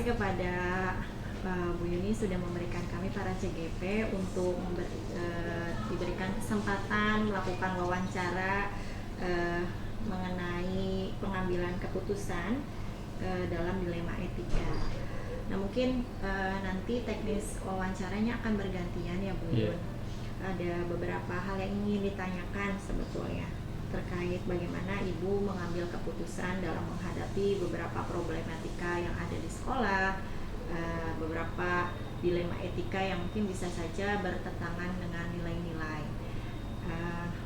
kasih kepada Bu Yuni sudah memberikan kami para CGP untuk diberikan kesempatan melakukan wawancara mengenai pengambilan keputusan dalam dilema etika. Nah mungkin nanti teknis wawancaranya akan bergantian ya Bu Yun. Ada beberapa hal yang ingin ditanyakan sebetulnya terkait bagaimana Ibu mengambil keputusan dalam menghadapi beberapa problematika yang ada di sekolah, beberapa dilema etika yang mungkin bisa saja bertentangan dengan nilai-nilai.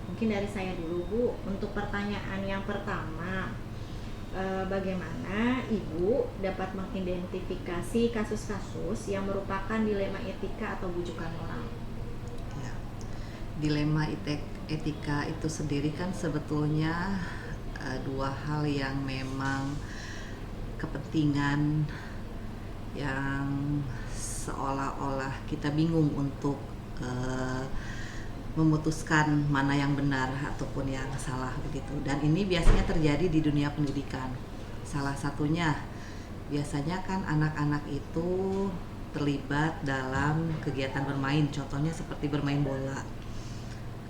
Mungkin dari saya dulu Bu, untuk pertanyaan yang pertama, bagaimana Ibu dapat mengidentifikasi kasus-kasus yang merupakan dilema etika atau bujukan moral? Ya. Dilema etika itu sendiri kan sebetulnya dua hal yang memang kepentingan yang seolah-olah kita bingung untuk memutuskan mana yang benar ataupun yang salah begitu. Dan ini biasanya terjadi di dunia pendidikan. Salah satunya biasanya kan anak-anak itu terlibat dalam kegiatan bermain, contohnya seperti bermain bola.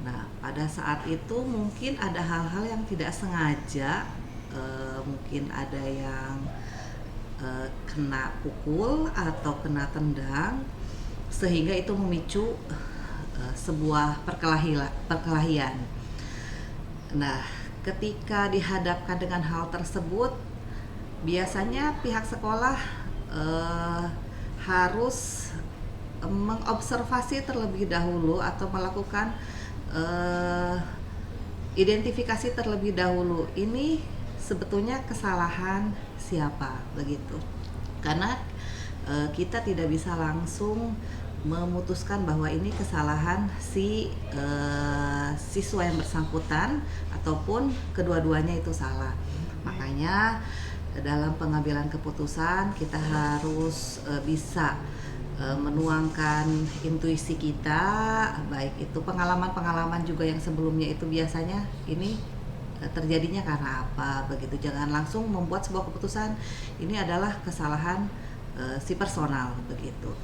Nah, pada saat itu mungkin ada hal-hal yang tidak sengaja, mungkin ada yang kena pukul atau kena tendang, sehingga itu memicu sebuah perkelahian. Nah, ketika dihadapkan dengan hal tersebut, biasanya pihak sekolah harus mengobservasi terlebih dahulu atau melakukan identifikasi terlebih dahulu. Ini sebetulnya kesalahan siapa begitu. Karena kita tidak bisa langsung memutuskan bahwa ini kesalahan si siswa yang bersangkutan ataupun kedua-duanya itu salah. Makanya dalam pengambilan keputusan kita harus bisa menuangkan intuisi kita, baik itu pengalaman-pengalaman juga yang sebelumnya itu biasanya ini terjadinya karena apa begitu. Jangan langsung membuat sebuah keputusan ini adalah kesalahan si personal begitu.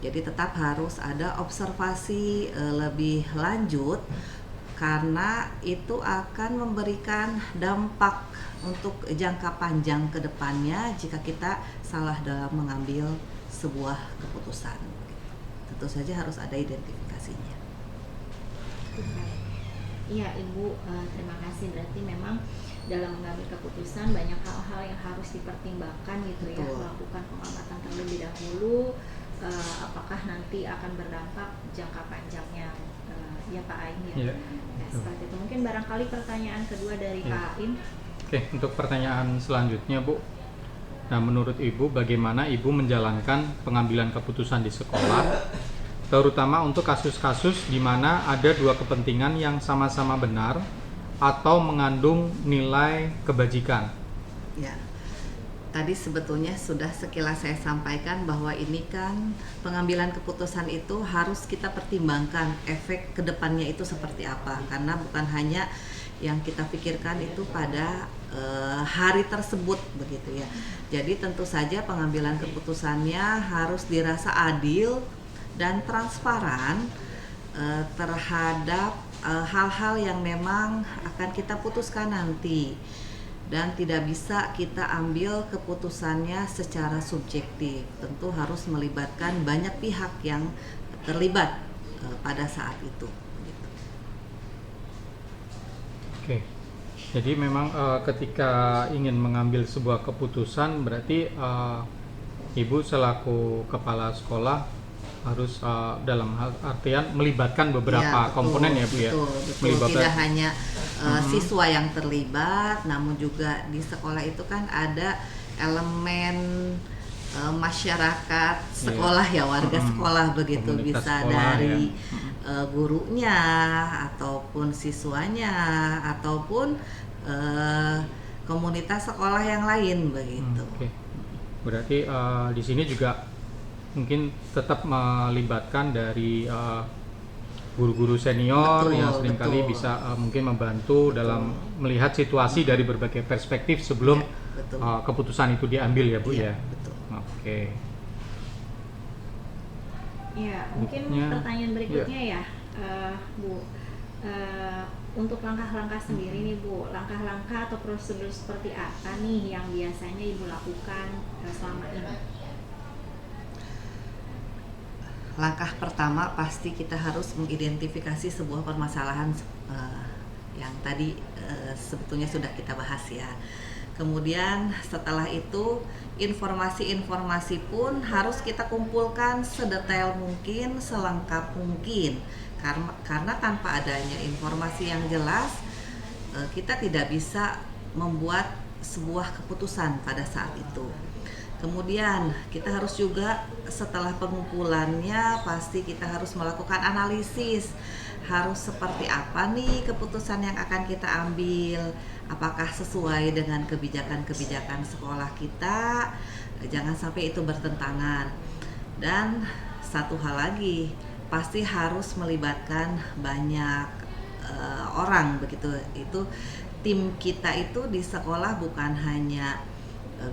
Jadi tetap harus ada observasi lebih lanjut karena itu akan memberikan dampak untuk jangka panjang ke depannya jika kita salah dalam mengambil sebuah keputusan. Tentu saja harus ada identifikasinya. Iya Ibu, terima kasih. Berarti memang dalam mengambil keputusan banyak hal-hal yang harus dipertimbangkan gitu. Betul. Ya, melakukan pengamatan terlebih dahulu, apakah nanti akan berdampak jangka panjangnya, ya Pak Ain ya. Nah, seperti itu. Mungkin barangkali pertanyaan kedua dari Pak Ain. Oke, untuk pertanyaan selanjutnya Bu. Nah, menurut Ibu, bagaimana Ibu menjalankan pengambilan keputusan di sekolah, terutama untuk kasus-kasus di mana ada dua kepentingan yang sama-sama benar atau mengandung nilai kebajikan? Ya, tadi sebetulnya sudah sekilas saya sampaikan bahwa ini kan pengambilan keputusan itu harus kita pertimbangkan efek kedepannya itu seperti apa, karena bukan hanya yang kita pikirkan itu pada hari tersebut begitu ya. Jadi tentu saja pengambilan keputusannya harus dirasa adil dan transparan terhadap hal-hal yang memang akan kita putuskan nanti, dan tidak bisa kita ambil keputusannya secara subjektif. Tentu harus melibatkan banyak pihak yang terlibat pada saat itu. Oke, jadi memang ketika ingin mengambil sebuah keputusan berarti Ibu selaku kepala sekolah harus dalam artian melibatkan beberapa komponen ya Bu ya. Betul. Tidak hanya siswa yang terlibat, namun juga di sekolah itu kan ada elemen masyarakat sekolah ya, warga sekolah begitu, komunitas bisa sekolah, dari gurunya ataupun siswanya ataupun komunitas sekolah yang lain begitu. Okay. Berarti di sini juga mungkin tetap melibatkan dari guru-guru senior yang seringkali bisa mungkin membantu dalam melihat situasi dari berbagai perspektif sebelum keputusan itu diambil ya Bu ya. Betul. Oke. Ya, mungkin Berikutnya, pertanyaan berikutnya ya, Bu. Untuk langkah-langkah sendiri nih Bu, langkah-langkah atau prosedur seperti apa nih yang biasanya Ibu lakukan selama ini? Langkah pertama pasti kita harus mengidentifikasi sebuah permasalahan yang tadi sebetulnya sudah kita bahas ya. Kemudian setelah itu informasi-informasi pun harus kita kumpulkan sedetail mungkin, selengkap mungkin. Karena tanpa adanya informasi yang jelas kita tidak bisa membuat sebuah keputusan pada saat itu. Kemudian kita harus juga setelah pengumpulannya pasti kita harus melakukan analisis. Harus seperti apa nih keputusan yang akan kita ambil? Apakah sesuai dengan kebijakan-kebijakan sekolah kita? Jangan sampai itu bertentangan. Dan satu hal lagi, pasti harus melibatkan banyak orang begitu. Itu tim kita itu di sekolah bukan hanya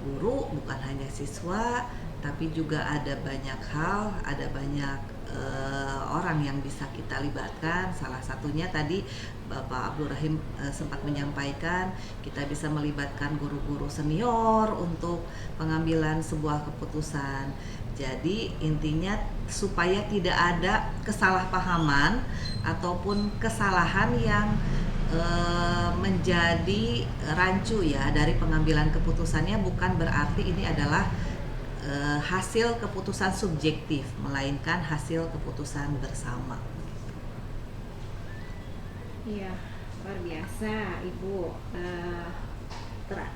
guru, bukan hanya siswa, tapi juga ada banyak hal, ada banyak orang yang bisa kita libatkan. Salah satunya tadi Bapak Abdul Rahim sempat menyampaikan kita bisa melibatkan guru-guru senior untuk pengambilan sebuah keputusan. Jadi intinya supaya tidak ada kesalahpahaman ataupun kesalahan yang menjadi rancu ya dari pengambilan keputusannya, bukan berarti ini adalah hasil keputusan subjektif, melainkan hasil keputusan bersama. Iya, luar biasa Ibu.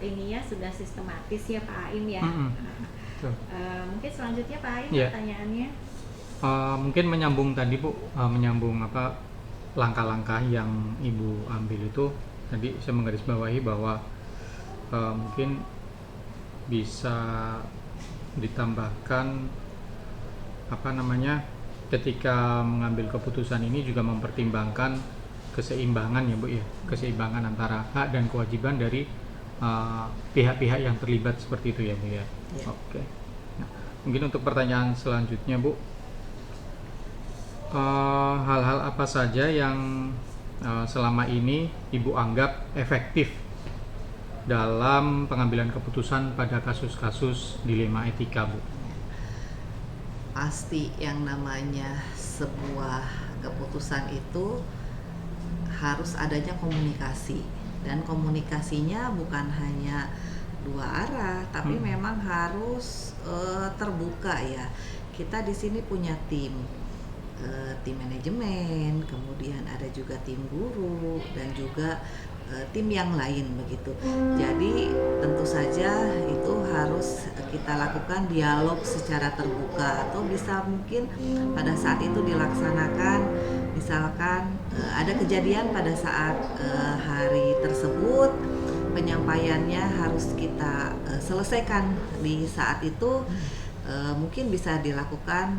Ini ya sudah sistematis ya Pak Aim ya. Mungkin selanjutnya Pak Aim pertanyaannya. Mungkin menyambung tadi Bu, menyambung apa langkah-langkah yang Ibu ambil itu tadi saya menggarisbawahi bahwa mungkin bisa ditambahkan apa namanya ketika mengambil keputusan ini juga mempertimbangkan keseimbangan ya Bu ya, keseimbangan antara hak dan kewajiban dari pihak-pihak yang terlibat seperti itu ya Bu ya. Oke. Nah, mungkin untuk pertanyaan selanjutnya Bu, hal-hal apa saja yang selama ini Ibu anggap efektif dalam pengambilan keputusan pada kasus-kasus dilema etika Bu? Pasti yang namanya sebuah keputusan itu harus adanya komunikasi, dan komunikasinya bukan hanya dua arah, tapi memang harus terbuka ya. Kita di sini punya tim manajemen, kemudian ada juga tim guru dan juga tim yang lain begitu. Jadi tentu saja itu harus kita lakukan dialog secara terbuka, atau bisa mungkin pada saat itu dilaksanakan misalkan ada kejadian pada saat hari tersebut, penyampaiannya harus kita selesaikan di saat itu. Mungkin bisa dilakukan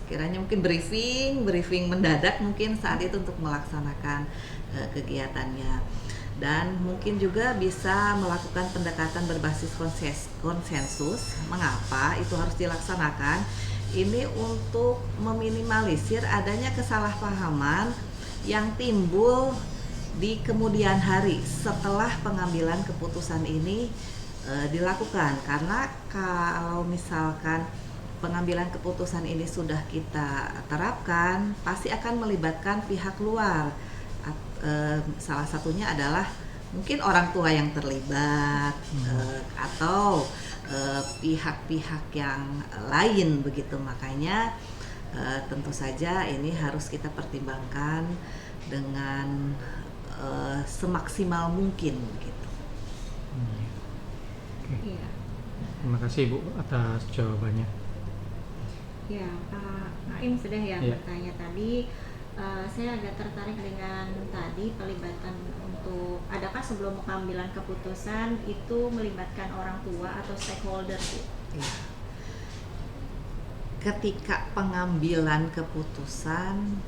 kiranya mungkin briefing mendadak mungkin saat itu untuk melaksanakan kegiatannya. Dan mungkin juga bisa melakukan pendekatan berbasis konsensus. Mengapa itu harus dilaksanakan? Ini untuk meminimalisir adanya kesalahpahaman yang timbul di kemudian hari setelah pengambilan keputusan ini dilakukan. Karena kalau misalkan pengambilan keputusan ini sudah kita terapkan, pasti akan melibatkan pihak luar. Salah satunya adalah mungkin orang tua yang terlibat, atau pihak-pihak yang lain begitu. Makanya tentu saja ini harus kita pertimbangkan dengan semaksimal mungkin gitu. Iya. Terima kasih Bu atas jawabannya. Ya, Pak Aim sudah ya bertanya tadi. Saya agak tertarik dengan tadi pelibatan untuk adakah sebelum pengambilan keputusan itu melibatkan orang tua atau stakeholder Bu? Ya. Ketika pengambilan keputusan,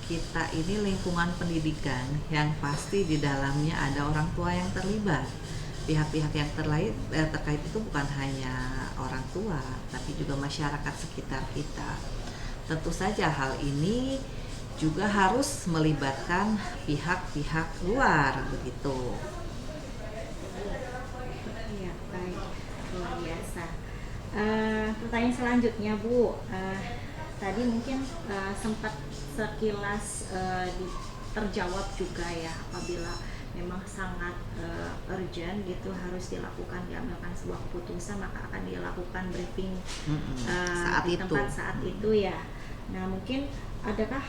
kita ini lingkungan pendidikan yang pasti di dalamnya ada orang tua yang terlibat. pihak-pihak yang terkait itu bukan hanya orang tua, tapi juga masyarakat sekitar kita. Tentu saja hal ini juga harus melibatkan pihak-pihak luar begitu. Iya, baik, luar biasa. Pertanyaan selanjutnya, Bu. Tadi mungkin sempat sekilas terjawab juga ya, apabila memang sangat urgent gitu harus diambilkan sebuah keputusan, maka akan dilakukan briefing di tempat saat itu ya. Nah, mungkin adakah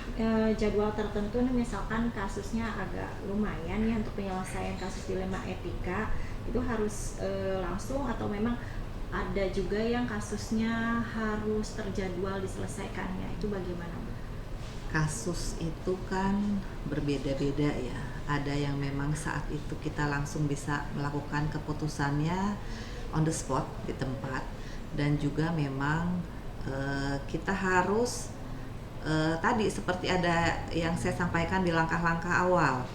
jadwal tertentu nih, misalkan kasusnya agak lumayan ya untuk penyelesaian kasus dilema etika, itu harus langsung, atau memang ada juga yang kasusnya harus terjadwal diselesaikannya, itu bagaimana, Bu? Kasus itu kan berbeda-beda ya. Ada yang memang saat itu kita langsung bisa melakukan keputusannya on the spot di tempat, dan juga memang kita harus tadi seperti ada yang saya sampaikan di langkah-langkah awal.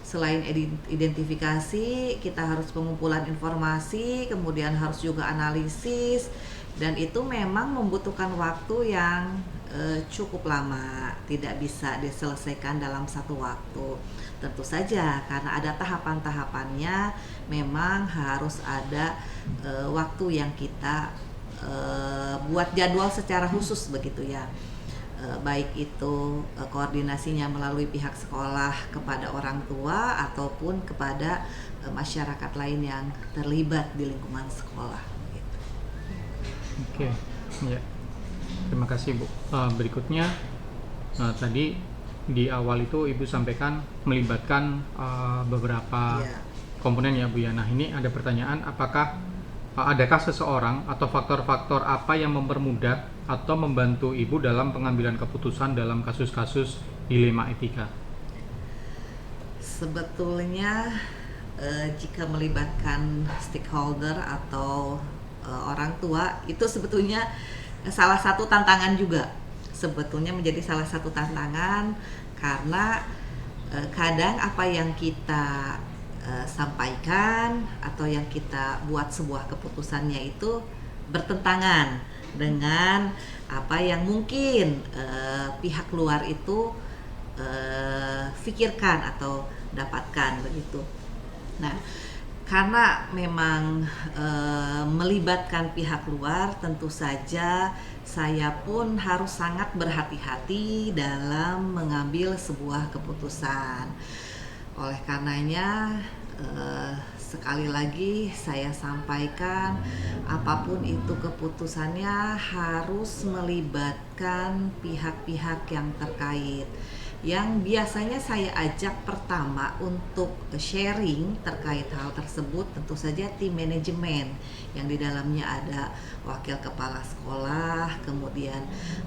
Selain identifikasi, kita harus pengumpulan informasi, kemudian harus juga analisis, dan itu memang membutuhkan waktu yang cukup lama, tidak bisa diselesaikan dalam satu waktu. Tentu saja karena ada tahapan-tahapannya, memang harus ada waktu yang kita buat jadwal secara khusus begitu ya. Baik itu koordinasinya melalui pihak sekolah kepada orang tua ataupun kepada masyarakat lain yang terlibat di lingkungan sekolah gitu. Oke, ya. Terima kasih, Bu. Berikutnya tadi di awal itu Ibu sampaikan melibatkan beberapa komponen ya, Bu ya. Nah, ini ada pertanyaan, adakah seseorang atau faktor-faktor apa yang mempermudah atau membantu Ibu dalam pengambilan keputusan dalam kasus-kasus dilema etika? Sebetulnya jika melibatkan stakeholder atau orang tua, itu sebetulnya salah satu tantangan juga. Sebetulnya menjadi salah satu tantangan karena kadang apa yang kita sampaikan atau yang kita buat sebuah keputusannya itu bertentangan dengan apa yang mungkin pihak luar itu pikirkan atau dapatkan begitu. Nah, karena memang melibatkan pihak luar, tentu saja saya pun harus sangat berhati-hati dalam mengambil sebuah keputusan. Oleh karenanya sekali lagi saya sampaikan, apapun itu keputusannya harus melibatkan pihak-pihak yang terkait. Yang biasanya saya ajak pertama untuk sharing terkait hal tersebut tentu saja tim manajemen, yang di dalamnya ada wakil kepala sekolah, kemudian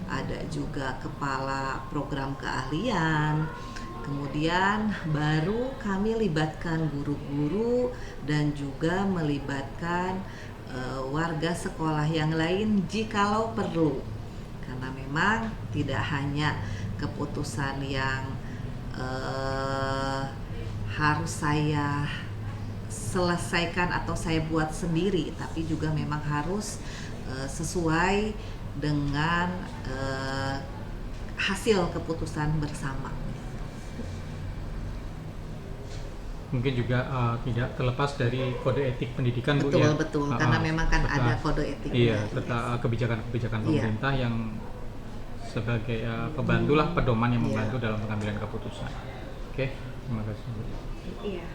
ada juga kepala program keahlian, kemudian baru kami libatkan guru-guru dan juga melibatkan warga sekolah yang lain jikalau perlu, karena memang tidak hanya keputusan yang harus saya selesaikan atau saya buat sendiri, tapi juga memang harus sesuai dengan hasil keputusan bersama. Mungkin juga tidak terlepas dari kode etik pendidikan, Bu Betul, ya. Betul, karena memang kan ada kode etik. Iya, serta kebijakan-kebijakan pemerintah yang sebagai pembantu lah, pedoman yang membantu dalam pengambilan keputusan. Oke, terima kasih, Bu. Iya,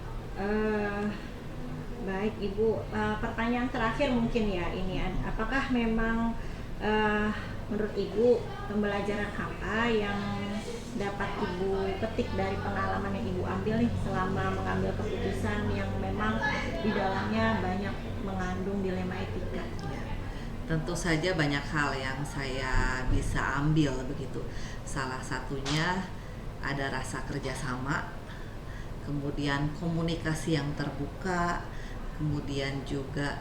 baik Ibu. Pertanyaan terakhir mungkin ya ini, apakah memang menurut Ibu pembelajaran apa yang dapat Ibu petik dari pengalaman yang Ibu ambil nih selama mengambil keputusan yang memang di dalamnya banyak mengandung dilema etika? Ya, tentu saja banyak hal yang saya bisa ambil begitu. Salah satunya ada rasa kerjasama, kemudian komunikasi yang terbuka, kemudian juga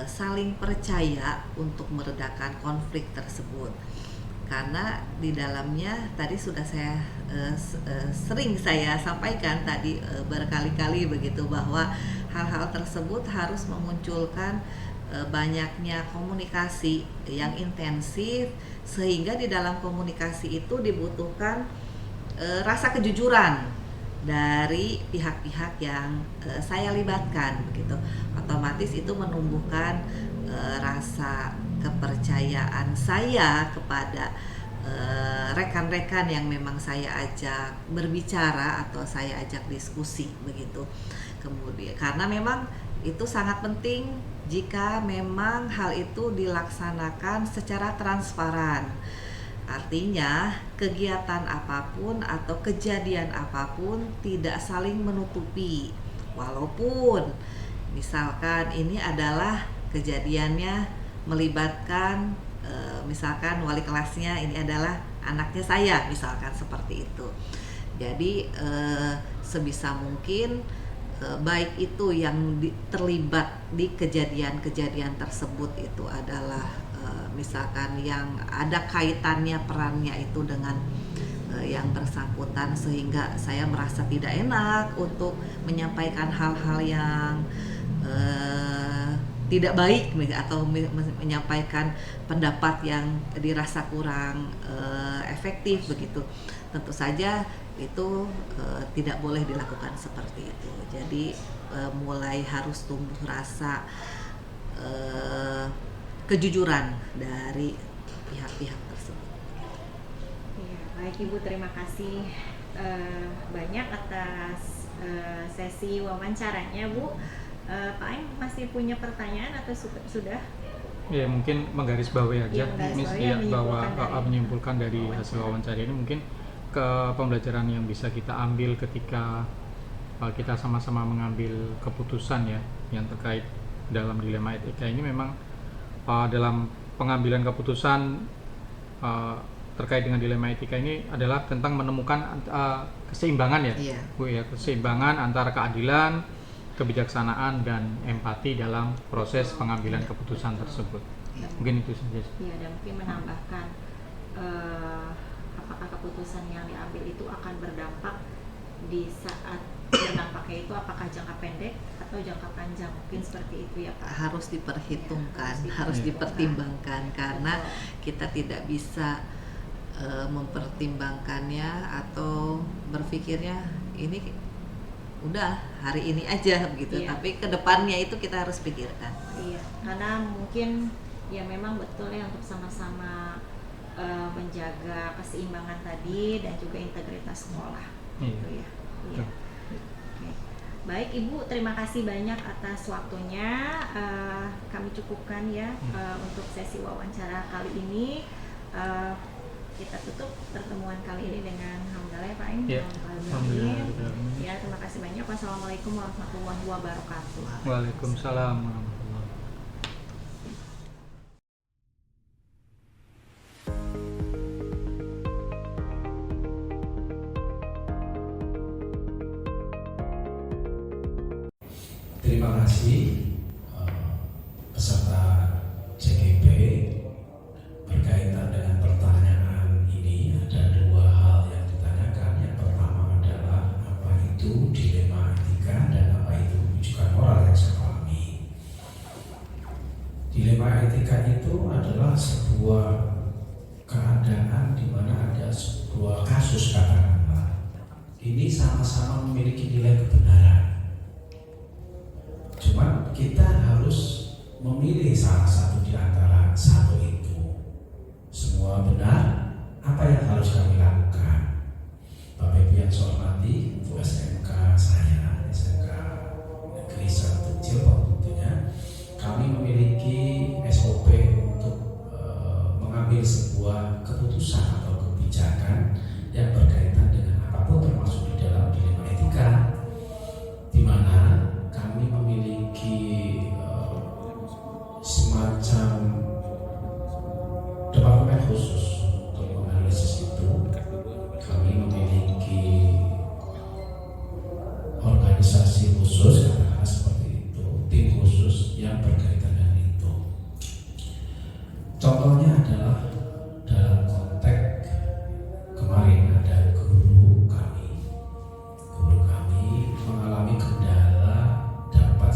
saling percaya untuk meredakan konflik tersebut. Karena di dalamnya tadi sudah saya sering saya sampaikan tadi berkali-kali begitu, bahwa hal-hal tersebut harus memunculkan banyaknya komunikasi yang intensif, sehingga di dalam komunikasi itu dibutuhkan rasa kejujuran dari pihak-pihak yang saya libatkan begitu. Otomatis itu menumbuhkan rasa kepercayaan saya kepada rekan-rekan yang memang saya ajak berbicara atau saya ajak diskusi begitu. Kemudian karena memang itu sangat penting jika memang hal itu dilaksanakan secara transparan. Artinya kegiatan apapun atau kejadian apapun tidak saling menutupi. Walaupun misalkan ini adalah kejadiannya melibatkan misalkan wali kelasnya ini adalah anaknya saya, misalkan seperti itu. Jadi sebisa mungkin baik itu yang terlibat di kejadian-kejadian tersebut itu adalah misalkan yang ada kaitannya perannya itu dengan yang bersangkutan, sehingga saya merasa tidak enak untuk menyampaikan hal-hal yang tidak baik atau menyampaikan pendapat yang dirasa kurang efektif begitu. Tentu saja itu tidak boleh dilakukan seperti itu. Jadi mulai harus tumbuh rasa kejujuran dari pihak-pihak tersebut. Ya, baik Ibu, terima kasih banyak atas sesi wawancaranya, Bu. Pak Aing masih punya pertanyaan atau sudah? Ya, mungkin menggarisbawahi aja, bahwa menyimpulkan dari hasil wawancara ini mungkin ke pembelajaran yang bisa kita ambil ketika kita sama-sama mengambil keputusan ya yang terkait dalam dilema etika ini. Memang dalam pengambilan keputusan terkait dengan dilema etika ini adalah tentang menemukan keseimbangan ya, Bu ya, keseimbangan antara keadilan, kebijaksanaan dan empati dalam proses pengambilan keputusan tersebut. Mungkin itu saja. Iya, dan mungkin menambahkan apakah keputusan yang diambil itu akan berdampak di saat berdampaknya itu apakah jangka pendek atau jangka panjang, mungkin seperti itu ya Pak. Harus diperhitungkan, harus dipertimbangkan, karena kita tidak bisa mempertimbangkannya atau berpikirnya ini udah hari ini aja begitu, tapi kedepannya itu kita harus pikirkan. Iya, karena mungkin ya memang betul ya untuk sama-sama menjaga keseimbangan tadi dan juga integritas sekolah, gitu ya. Iya. Oke. Baik Ibu, terima kasih banyak atas waktunya. Kami cukupkan ya untuk sesi wawancara kali ini. Kita tutup pertemuan kali ini dengan hamdalah ya Pak Aing. Ya, terima kasih banyak. Wassalamualaikum warahmatullahi wabarakatuh. Waalaikumsalam warahmatullahi. Terima kasih peserta CGP. Berkaitan dengan pertanyaan ini, ada dua hal yang ditanyakan. Yang pertama adalah apa itu dilema etika dan apa itu rujukan moral yang saya pahami. Dilema etika itu adalah sebuah keadaan di mana ada sebuah kasus katakanlah ini sama-sama memiliki nilai kebenaran. Cuma kita harus memilih salah satu di antara satu itu. Semua benar, apa yang harus kami lakukan? Bapak Ibu yang saya hormati, untuk SMK saya, SMK Negeri 1 Cirebon tentunya, kami memiliki SOP untuk mengambil sebuah keputusan atau kebijakan yang berkaitan dengan apapun termasuk di dalam dilema etika, di mana kami memiliki semacam departemen khusus untuk menganalisis itu. Kami memiliki organisasi khusus, katakanlah seperti itu, tim khusus yang berkaitan dengan itu. Contohnya adalah dalam konteks kemarin ada guru kami mengalami kendala dapat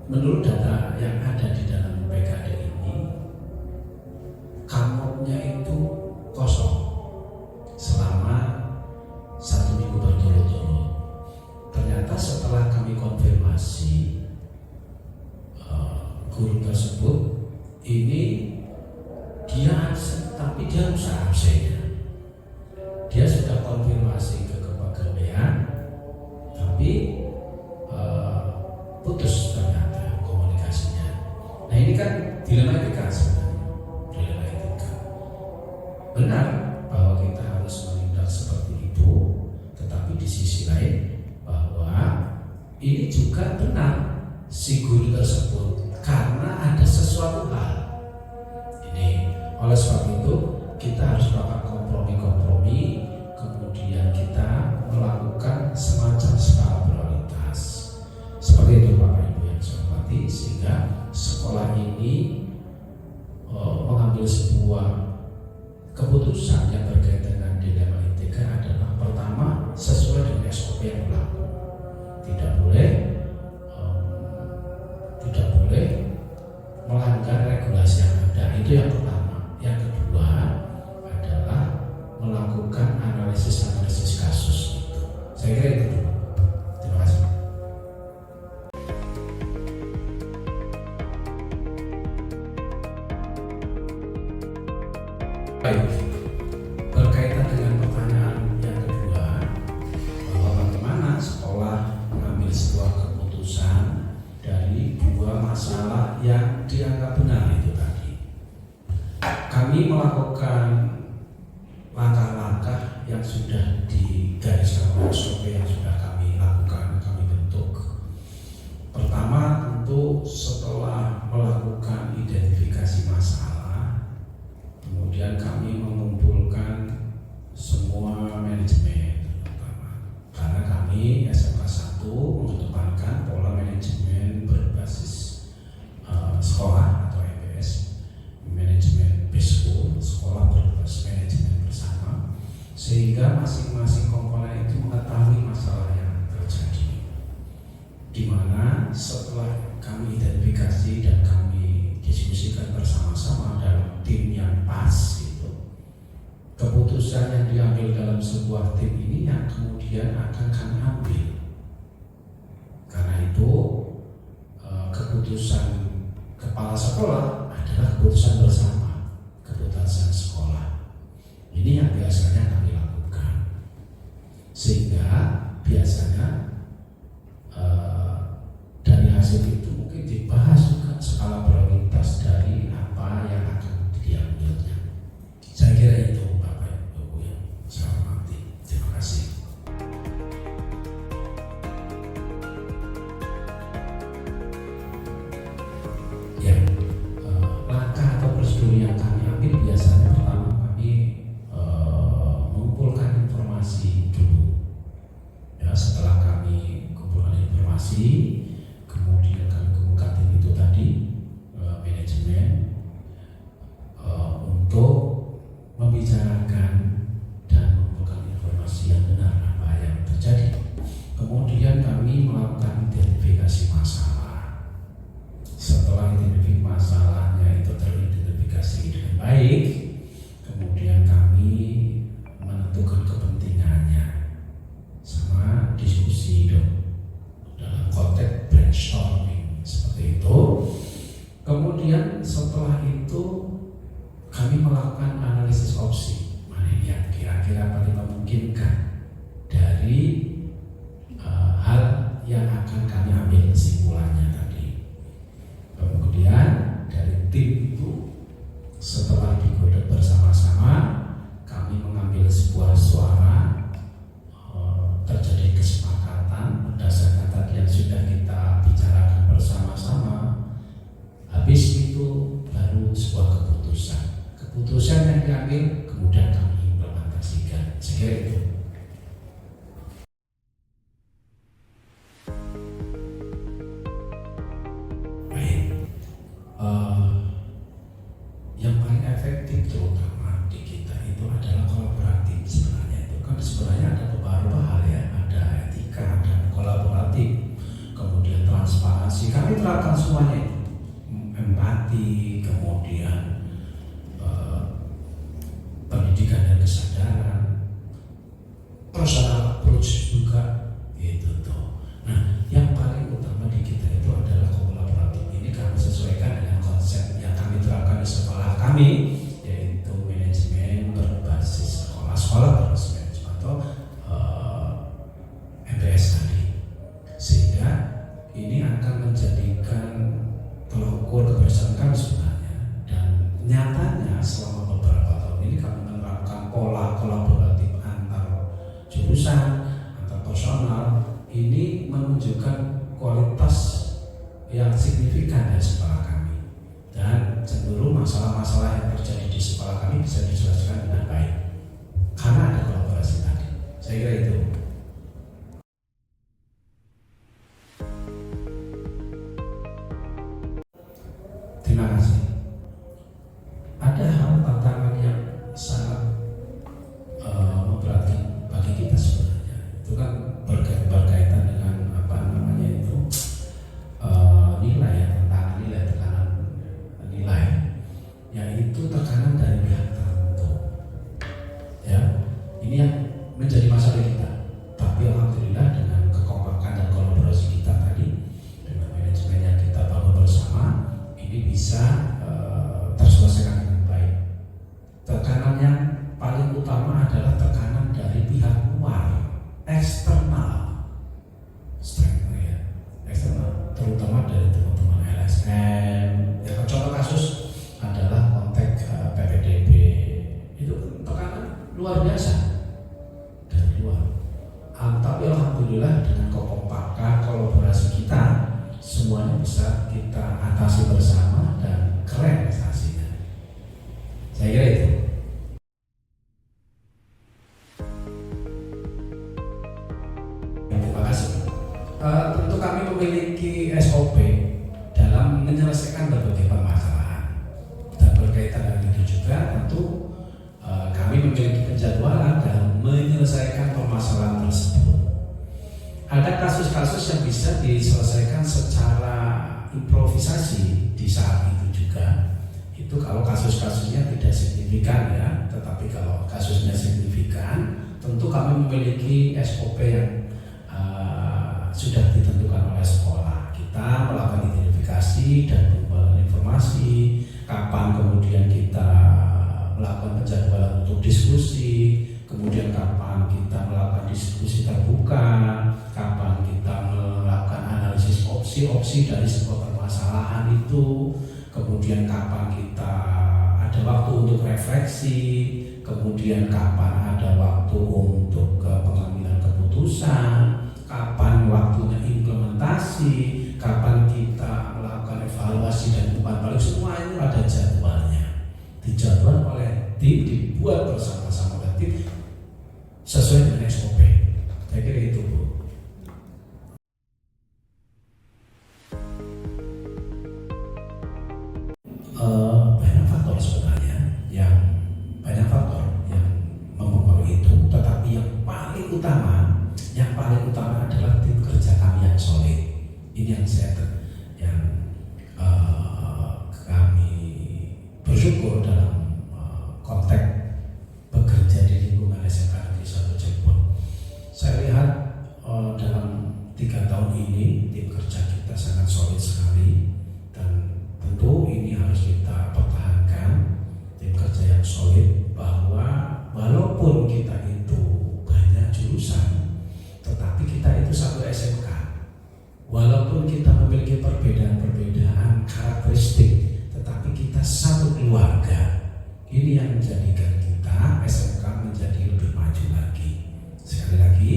menurut data yang ada di dalam PKD ini, kamopnya itu kosong selama 1 minggu berturut-turut. Ternyata setelah kami konfirmasi guru tersebut, ini dia absen, tapi dia usaha absennya. Dia sudah konfirmasi ke kepegawaian, tapi putus ternyata komunikasinya. Nah ini kan dilema etika sebenarnya, dilema etika. Benar bahwa kita harus menindak seperti itu, tetapi di sisi lain bahwa ini juga benar si guru tersebut karena ada sesuatu hal. Ini oleh sebab itu kita harus melakukan kompromi, kemudian kita melakukan semacam skala prioritas. Seperti itu Bapak Ibu yang saya hormati, sehingga sekolah ini mengambil sebuah keputusan yang berkaitan dengan dilema etika adalah pertama sesuai dengan SOP yang berlaku. Tidak boleh melanggar regulasi yang ada. Itu yang pertama. Yang kedua adalah melakukan analisis kasus itu. Saya kira itu dulu. Terima kasih. Baik, berkaitan dengan pertanyaan yang kedua, bahwa bagaimana sekolah mengambil sebuah keputusan dari dua masalah yang dianggap benar itu tadi. Kami melakukan langkah-langkah yang sudah digariskan oleh SOP yang sudah kami lakukan, kami bentuk. Pertama, tentu setelah melakukan identifikasi masalah, kemudian kami mengumpulkan semua manajemen, karena kami SMK 1 mengedepankan pola manajemen berbasis sekolah atau MBS, manajemen base school, sekolah berbasis manajemen bersama, sehingga masing-masing komponen itu mengetahui masalah yang terjadi, di mana setelah kami identifikasi dan kami diskusikan bersama-sama dalam tim yang pas itu, keputusan yang diambil dalam sebuah tim ini yang kemudian akan kami ambil. Karena itu keputusan kepala sekolah adalah keputusan bersama, keputusan sekolah. Ini yang biasanya kami lakukan, sehingga biasanya dari hasil itu mungkin dibahas juga skala prioritas dari apa yang akan diambilnya. Saya kira itu Bapak Ibu yang saya hormati. Terima kasih. Ya, langkah atau prosedur yang kami ambil biasanya pertama kami mengumpulkan informasi dulu. Ya, setelah kami kumpulkan informasi, kemudian kami kumpulkan tim itu tadi, manajemen, untuk membicarakan dan mengumpulkan informasi yang benar apa yang terjadi. Kemudian kami melakukan identifikasi masalah. Setelah identifikasi masalahnya itu teridentifikasi dengan baik, kemudian kami menentukan kepentingannya sama diskusi dong, dalam konteks brainstorming seperti itu. Kemudian setelah itu kami melakukan analisis opsi, mana yang kira-kira paling memungkinkan dari hal yang akan kami ambil kesimpulannya tadi. Kemudian dari tim itu setelah digodok bersama-sama, kami mengambil sebuah suara, terjadi kesepakatan berdasarkan tadi yang sudah kita bicarakan bersama-sama. Habis itu baru sebuah keputusan yang diambil kemudian terapkan semuanya itu, empati, kemudian pendidikan dan kesadaran, personal approach juga, itu tuh. Nah, yang paling utama di kita itu adalah kolaboratif. Ini kami sesuaikan dengan konsep yang kami terapkan di sekolah kami, yaitu manajemen berbasis sekolah berbasis manajemen atau MBS tadi. Sehingga ini akan menjadikan tolak ukur keberhasilan kami sebenarnya. Dan nyatanya selama beberapa tahun ini kami menerapkan pola kolaboratif antar jurusan, antar personal. Ini menunjukkan kualitas yang signifikan dari sekolah kami, dan cenderung masalah-masalah yang terjadi di sekolah kami bisa diselesaikan dengan baik karena ada kolaborasi tadi. Saya kira itu. Terima kasih. Ada hal tantangan yang sangat memberatkan bagi kita sebenarnya. Itu kan berkaitan dengan nilai ya, tantangan nilai, tekanan nilai, yaitu tekanan dari pihak tertentu. Ya, ini yang menjadi masalah kita. Tapi alhamdulillah dengan kekompakan dan kolaborasi kita tadi, dengan manajemen yang kita bangun bersama, ini bisa terselesaikan dengan baik. Tekanan yang paling utama adalah tekanan dari pihak luar, eksternal, eksternal, terutama dari teman-teman LSM. Ya, contoh kasus adalah konteks PPDB, itu tekanan luar biasa dari luar. Tapi alhamdulillah dengan kekompakan kolaborasi kita, semuanya bisa kita atasi bersama dan keren prestasinya. Saya kira itu. Terima kasih. Tentu kami memiliki SOP dalam menyelesaikan berbagai permasalahan, dan berkaitan dengan itu juga tentu kami memiliki penjadwalan dalam menyelesaikan permasalahan tersebut. Ada kasus-kasus yang bisa diselesaikan secara improvisasi di saat itu juga. Itu kalau kasus-kasusnya tidak signifikan ya, tetapi kalau kasusnya signifikan, tentu kami memiliki SOP yang sudah ditentukan oleh sekolah. Kita melakukan identifikasi dan pengumpulan informasi, kapan kemudian kita melakukan penjadwalan untuk diskusi, kemudian kapan kita melakukan diskusi terbuka, kapan kita melakukan analisis opsi-opsi dari sebuah permasalahan itu, kemudian kapan kita ada waktu untuk refleksi, kemudian kapan ada waktu untuk pengambilan keputusan, kapan waktunya implementasi, kapan kita melakukan evaluasi dan umpan balik. Semua itu ada jadwalnya, dijadwal oleh tim, dibuat bersama-sama oleh tim sesuai dengan SOP. Saya kira itu, Bu. Banyak faktor sebenarnya, banyak faktor yang mempengaruhi itu, tetapi yang paling utama adalah tim kerja kami yang solid. Ini yang kami bersyukur dalam konteks bekerja di lingkungan SMK Negeri 1 Cirebon. Saya lihat dalam 3 tahun ini tim kerja kita sangat solid sekali, dan tentu ini harus kita pertahankan, tim kerja yang solid, bahwa walaupun kita itu banyak jurusan, tetapi kita itu satu SMK. Walaupun kita memiliki perbedaan karakteristik, tetapi kita satu keluarga. Ini yang menjadikan kita SMK menjadi lebih maju lagi. Sekali lagi,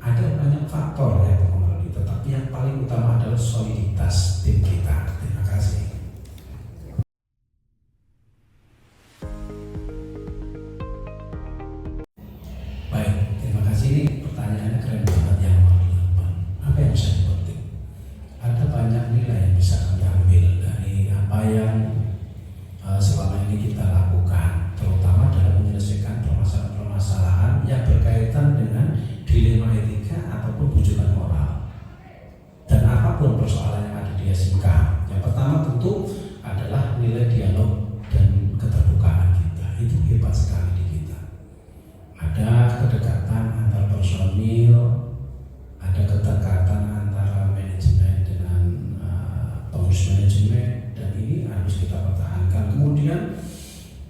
ada banyak faktor yang mempengaruhi, tetapi yang paling utama adalah soliditas tim kita. Terima kasih. Baik, terima kasih. Ini pertanyaannya keren banget, yang nomor 8. Apa yang bisa dipetik? Ada banyak nilai yang bisa kami ambil dari apa yang selama ini kita lakukan, terutama dalam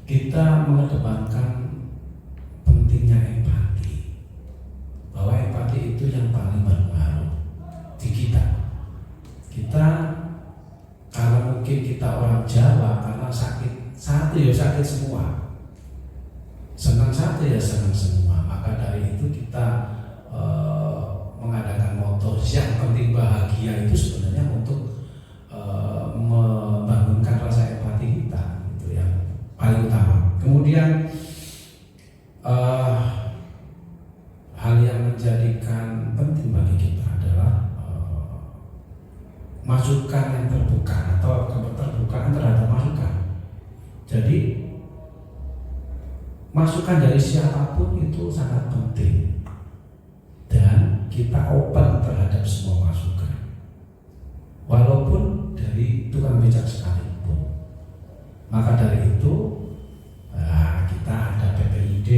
kita mengedepankan pentingnya empati, bahwa empati itu yang paling berpengaruh di kita. Kita karena mungkin kita orang Jawa, karena sakit satu ya sakit semua, senang satu ya senang semua, maka dari itu kita mengadakan moto yang penting bahagia itu sebenarnya untuk membangunkan rasa empati kita, itu yang paling utama. Kemudian hal yang menjadikan penting bagi kita adalah masukan yang terbuka atau keterbukaan terhadap masukan. Jadi masukan dari siapapun itu sangat penting dan kita open terhadap semua masukan, walaupun dari tukang becak sekalipun. Maka dari itu kita ada PPID,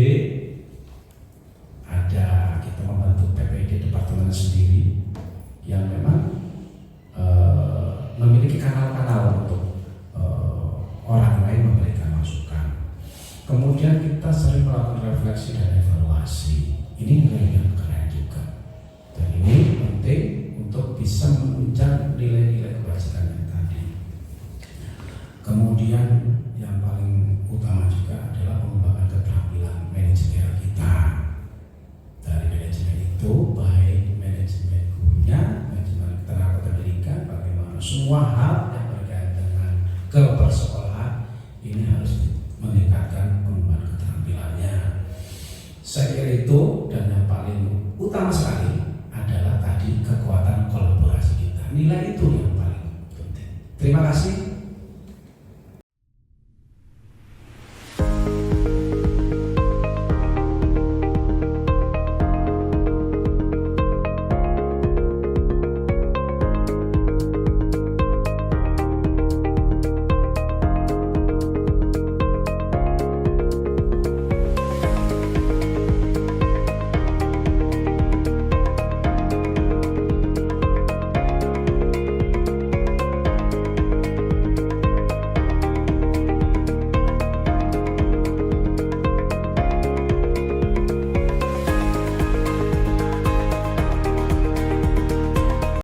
kita membentuk PPID departemen sendiri yang memang memiliki kanal-kanal untuk orang lain memberikan masukan. Kemudian kita sering melakukan refleksi dan evaluasi. Ini nilai yang keren juga, dan ini penting untuk bisa menunjang nilai-nilai kebajikan yang tadi. Kemudian yang paling utama juga adalah pengembangan keterampilan manajemen kita. Dari manajemen itu baik manajemen gurunya, manajemen tenaga pendidikan, bagaimana semua hal yang berkaitan dengan kepersekolahan ini harus meningkatkan pengembangan keterampilannya. Saya kira itu, dan yang paling utama sekali adalah tadi kekuatan kolaborasi kita. Nilai itu yang paling penting. Terima kasih.